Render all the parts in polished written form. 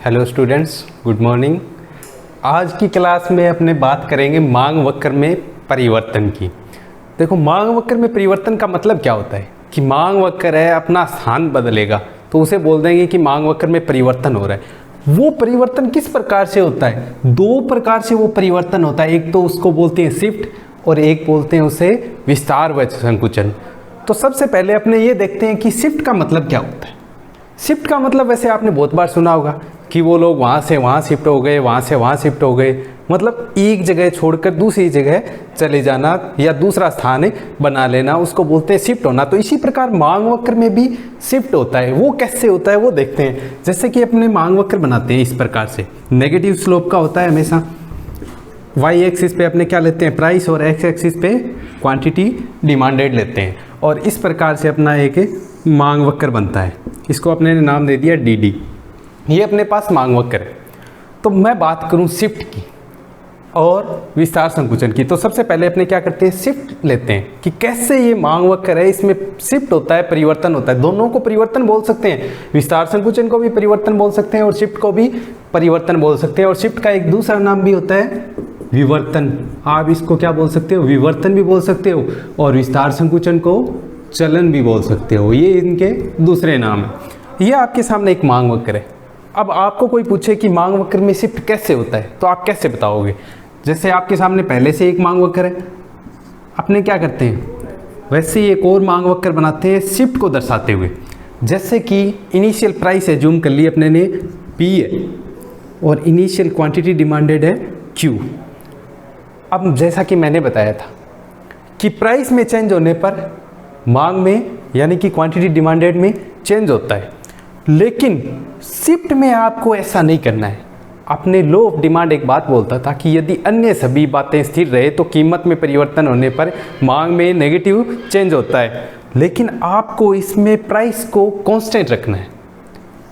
Hello students, good morning. आज की class में अपने बात करेंगे मांग वक्र में परिवर्तन की। देखो, मांग वक्र में परिवर्तन का मतलब क्या होता है कि मांग वक्र है अपना स्थान बदलेगा तो उसे बोल देंगे कि मांग वक्र में परिवर्तन हो रहा है। वो परिवर्तन किस प्रकार से होता है? दो प्रकार से वो परिवर्तन होता है। एक तो उसको बोलते हैं शिफ्ट और एक बोलते हैं उसे विस्तार व संकुचन। तो सबसे पहले अपने ये देखते हैं कि शिफ्ट का मतलब क्या होता है। शिफ्ट का मतलब वैसे आपने बहुत बार सुना होगा कि वो लोग वहाँ से वहाँ शिफ्ट हो गए, वहाँ से वहाँ शिफ्ट हो गए, मतलब एक जगह छोड़कर दूसरी जगह चले जाना या दूसरा स्थान बना लेना, उसको बोलते हैं शिफ्ट होना। तो इसी प्रकार मांग वक्र में भी शिफ्ट होता है। वो कैसे होता है वो देखते हैं। जैसे कि अपने मांग वक्र बनाते हैं इस प्रकार से, नेगेटिव स्लोप का होता है हमेशा। वाई एक्सिस पे अपने क्या लेते हैं, प्राइस, और एक्स एक्सिस पे क्वांटिटी डिमांडेड लेते हैं। और इस प्रकार से अपना एक मांग वक्र बनता है। इसको अपने ने नाम दे दिया डी डी। ये अपने पास मांग वक्र है। तो मैं बात करूं शिफ्ट की और विस्तार संकुचन की, तो सबसे पहले अपने क्या करते हैं, शिफ्ट लेते हैं कि कैसे ये मांग वक्र है, इसमें शिफ्ट होता है, परिवर्तन होता है। दोनों को परिवर्तन बोल सकते हैं, विस्तार संकुचन को भी परिवर्तन बोल सकते हैं और शिफ्ट को भी परिवर्तन बोल सकते हैं। और शिफ्ट का एक दूसरा नाम भी होता है विवर्तन। आप इसको क्या बोल सकते हो, विवर्तन भी बोल सकते हो, और विस्तार संकुचन को चलन भी बोल सकते हो। ये इनके दूसरे नाम है। ये आपके सामने एक मांग वक्र है। अब आपको कोई पूछे कि मांग वक्र में शिफ्ट कैसे होता है तो आप कैसे बताओगे? जैसे आपके सामने पहले से एक मांग वक्र है, अपने क्या करते हैं वैसे ही एक और मांग वक्र बनाते हैं शिफ्ट को दर्शाते हुए। जैसे कि इनिशियल प्राइस है, जूम कर ली अपने ने, P है, और इनिशियल क्वांटिटी डिमांडेड है Q। अब जैसा कि मैंने बताया था कि प्राइस में चेंज होने पर मांग में यानी कि क्वांटिटी डिमांडेड में चेंज होता है, लेकिन शिफ्ट में आपको ऐसा नहीं करना है। अपने लॉ ऑफ डिमांड एक बात बोलता था कि यदि अन्य सभी बातें स्थिर रहे तो कीमत में परिवर्तन होने पर मांग में नेगेटिव चेंज होता है, लेकिन आपको इसमें प्राइस को कांस्टेंट रखना है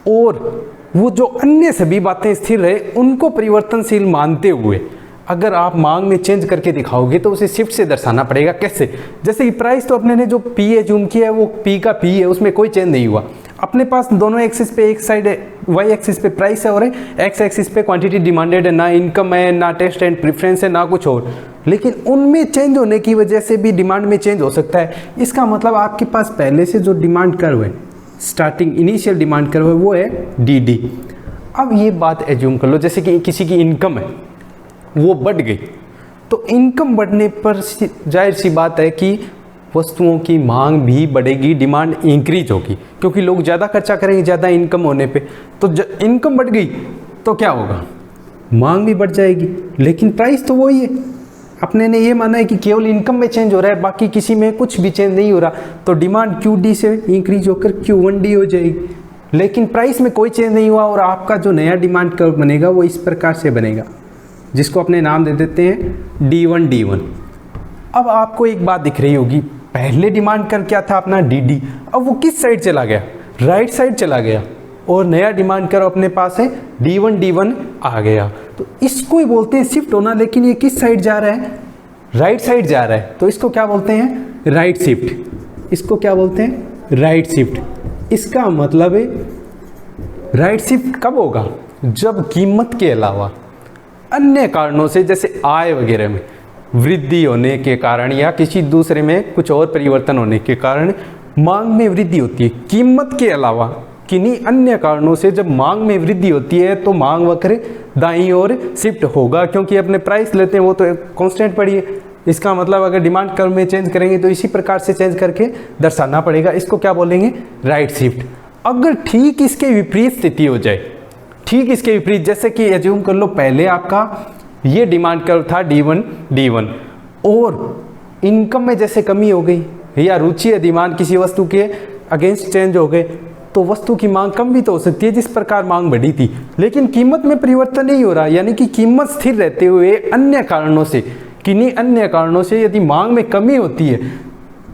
और वो जो अन्य सभी बातें स्थिर रहे उनको परिवर्तनशील मानते हुए अगर आप मांग में चेंज करके दिखाओगे तो उसे शिफ्ट से दर्शाना पड़ेगा। कैसे? जैसे कि प्राइस तो अपने ने जो P है जूम किया है वो P का P है, उसमें कोई चेंज नहीं हुआ। अपने पास दोनों एक्सिस पे, एक साइड वाई एक्सिस पे प्राइस है और एक्स एक्सिस पे क्वांटिटी डिमांडेड है, ना इनकम है, ना टेस्ट एंड प्रेफरेंस है, ना कुछ और, लेकिन उनमें चेंज होने की वजह से भी डिमांड में चेंज हो सकता है। इसका मतलब आपके पास पहले से जो डिमांड कर्व है, स्टार्टिंग इनिशियल डिमांड कर्व है, वो है डी डी। अब ये बात एज्यूम कर लो, जैसे कि किसी की इनकम है वो बढ़ गई, तो इनकम बढ़ने पर जाहिर सी बात है कि वस्तुओं की मांग भी बढ़ेगी, डिमांड इंक्रीज होगी, क्योंकि लोग ज़्यादा खर्चा करेंगे ज़्यादा इनकम होने पे। तो इनकम बढ़ गई तो क्या होगा, मांग भी बढ़ जाएगी, लेकिन प्राइस तो वही है। अपने ने ये माना है कि केवल इनकम में चेंज हो रहा है, बाकी किसी में कुछ भी चेंज नहीं हो रहा, तो डिमांड QD से इंक्रीज होकर Q1D हो जाएगी, लेकिन प्राइस में कोई चेंज नहीं हुआ और आपका जो नया डिमांड कर्व बनेगा वो इस प्रकार से बनेगा, जिसको अपने नाम दे देते हैं D1 D1। अब आपको एक बात दिख रही होगी, पहले डिमांड कर क्या था अपना DD, अब वो किस साइड चला गया, राइट साइड चला गया, और नया डिमांड कर अपने पास है D1 D1 आ गया। तो इसको ही बोलते हैं शिफ्ट होना, लेकिन ये किस साइड जा रहा है, राइट साइड जा रहा है, तो इसको क्या बोलते हैं, राइट शिफ्ट। इसको क्या बोलते हैं, राइट शिफ्ट। इसका मतलब है राइट शिफ्ट कब होगा, जब कीमत के अलावा अन्य कारणों से, जैसे आय वगैरह में वृद्धि होने के कारण या किसी दूसरे में कुछ और परिवर्तन होने के कारण मांग में वृद्धि होती है। कीमत के अलावा किन्हीं अन्य कारणों से जब मांग में वृद्धि होती है तो मांग वक्र दाईं ओर शिफ्ट होगा, क्योंकि अपने प्राइस लेते हैं वो तो कांस्टेंट पड़ी है। इसका मतलब अगर डिमांड कर्व में चेंज करेंगे तो इसी प्रकार से चेंज करके दर्शाना पड़ेगा। इसको क्या बोलेंगे, राइट शिफ्ट। अगर ठीक इसके विपरीत स्थिति हो जाए, ठीक इसके विपरीत, जैसे कि एज्यूम कर लो पहले आपका ये डिमांड कर्व था D1 D1 और इनकम में जैसे कमी हो गई या रुचि या डिमांड किसी वस्तु के अगेंस्ट चेंज हो गए, तो वस्तु की मांग कम भी तो हो सकती है जिस प्रकार मांग बढ़ी थी, लेकिन कीमत में परिवर्तन नहीं हो रहा, यानी कि कीमत स्थिर रहते हुए अन्य कारणों से, किन्हीं अन्य कारणों से यदि मांग में कमी होती है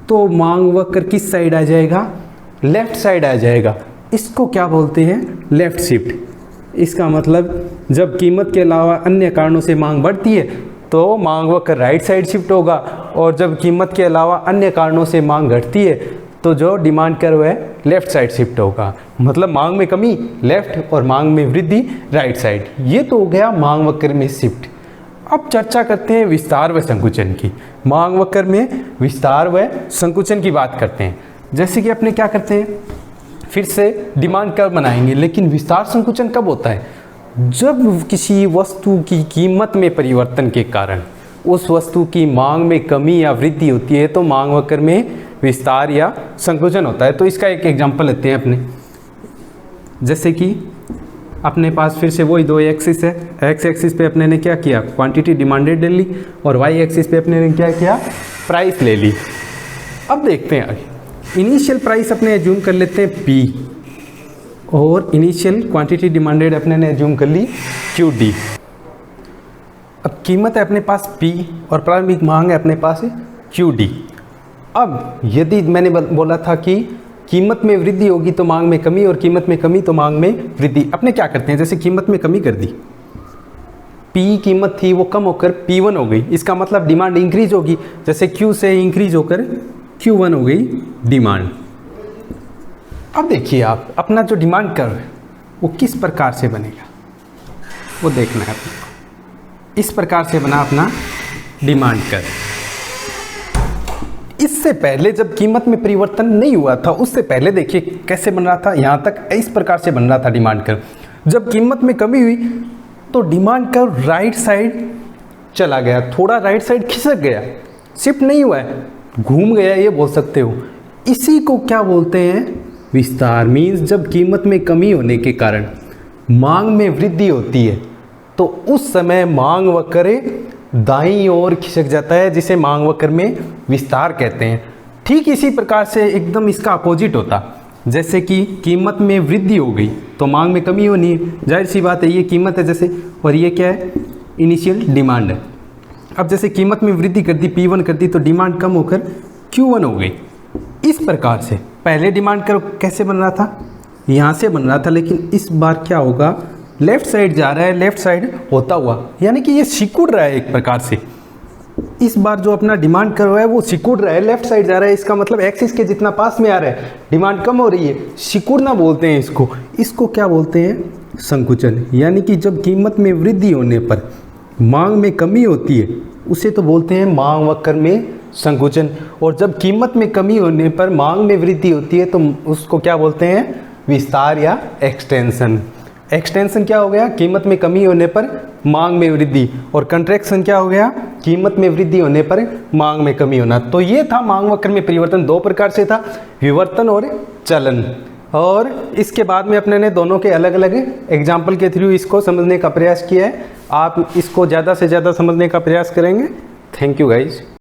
तो मांग वक्र किस साइड आ जाएगा, लेफ्ट साइड आ जाएगा। इसको क्या बोलते हैं, लेफ्ट शिफ्ट। इसका मतलब जब कीमत के अलावा अन्य कारणों से मांग बढ़ती है तो मांग वक्र राइट साइड शिफ्ट होगा, और जब कीमत के अलावा अन्य कारणों से मांग घटती है तो जो डिमांड कर्व है लेफ्ट साइड शिफ्ट होगा, मतलब मांग में कमी लेफ्ट और मांग में वृद्धि राइट साइड। ये तो हो गया मांग वक्र में शिफ्ट। अब चर्चा करते हैं विस्तार व संकुचन की। मांग वक्र में विस्तार व संकुचन की बात करते हैं। जैसे कि अपने क्या करते हैं, फिर से डिमांड कर्व बनाएंगे, लेकिन विस्तार संकुचन कब होता है? जब किसी वस्तु की कीमत में परिवर्तन के कारण उस वस्तु की मांग में कमी या वृद्धि होती है, तो मांग वक्र में विस्तार या संकुचन होता है। तो इसका एक एग्जांपल लेते हैं अपने। जैसे कि अपने पास फिर से वही दो एक्सिस है। एक्स एक्सिस पे अपने ने क्या किया, क्वांटिटी डिमांडेड ले ली, और वाई एक्सिस पे अपने ने क्या किया, प्राइस ले ली। अब देखते हैं इनिशियल प्राइस अपने एज्यूम कर लेते हैं पी, और इनिशियल क्वांटिटी डिमांडेड अपने ने एज्यूम कर ली क्यू डी। अब कीमत है अपने पास पी और प्रारंभिक मांग है अपने पास क्यू डी। अब यदि मैंने बोला था कि कीमत में वृद्धि होगी तो मांग में कमी, और कीमत में कमी तो मांग में वृद्धि, अपने क्या करते हैं, जैसे कीमत में कमी कर दी, पी कीमत थी वो कम होकर P1 हो गई, इसका मतलब डिमांड इंक्रीज होगी। जैसे Q से इंक्रीज होकर Q1 हो गई डिमांड। अब देखिए आप अपना जो डिमांड कर्व है वो किस प्रकार से बनेगा, वो देखना है आपको। इस प्रकार से बना अपना डिमांड कर्व। इससे पहले जब कीमत में परिवर्तन नहीं हुआ था, उससे पहले देखिए कैसे बन रहा था, यहाँ तक इस प्रकार से बन रहा था डिमांड कर्व। जब कीमत में कमी हुई तो डिमांड कर्व राइट साइड चला गया, थोड़ा राइट साइड खिसक गया, शिफ्ट नहीं हुआ है, घूम गया, ये बोल सकते हो। इसी को क्या बोलते हैं, विस्तार। मीन्स जब कीमत में कमी होने के कारण मांग में वृद्धि होती है तो उस समय मांग वक्र दाईं ओर खिसक जाता है, जिसे मांग वक्र में विस्तार कहते हैं। ठीक इसी प्रकार से एकदम इसका अपोजिट होता, जैसे कि कीमत में वृद्धि हो गई तो मांग में कमी होनी है, जाहिर सी बात है, ये कीमत है जैसे, और ये क्या है, इनिशियल डिमांड है। अब जैसे कीमत में वृद्धि कर दी, P1 कर दी, तो डिमांड कम होकर Q1 हो गई। इस प्रकार से पहले डिमांड कर्व कैसे बन रहा था, यहाँ से बन रहा था, लेकिन इस बार क्या होगा, लेफ्ट साइड जा रहा है, लेफ्ट साइड होता हुआ, यानी कि ये सिकुड़ रहा है एक प्रकार से। इस बार जो अपना डिमांड कर्व है वो सिकुड़ रहा है, लेफ्ट साइड जा रहा है, इसका मतलब एक्सिस के जितना पास में आ रहा है, डिमांड कम हो रही है, सिकुड़ना बोलते हैं इसको। इसको क्या बोलते हैं, संकुचन। यानी कि जब कीमत में वृद्धि होने पर मांग में कमी होती है उसे तो बोलते हैं मांग वक्र में संकुचन, और जब कीमत में कमी होने पर मांग में वृद्धि होती है तो उसको क्या बोलते हैं, विस्तार या एक्सटेंशन। एक्सटेंशन क्या हो गया, कीमत में कमी होने पर मांग में वृद्धि, और कंट्रैक्शन क्या हो गया, कीमत में वृद्धि होने पर मांग में कमी होना। तो ये था मांग वक्र में परिवर्तन, दो प्रकार से था, विवर्तन और चलन। और इसके बाद में अपने ने दोनों के अलग अलग एग्जाम्पल के थ्रू इसको समझने का प्रयास किया है। आप इसको ज़्यादा से ज़्यादा समझने का प्रयास करेंगे। Thank you guys.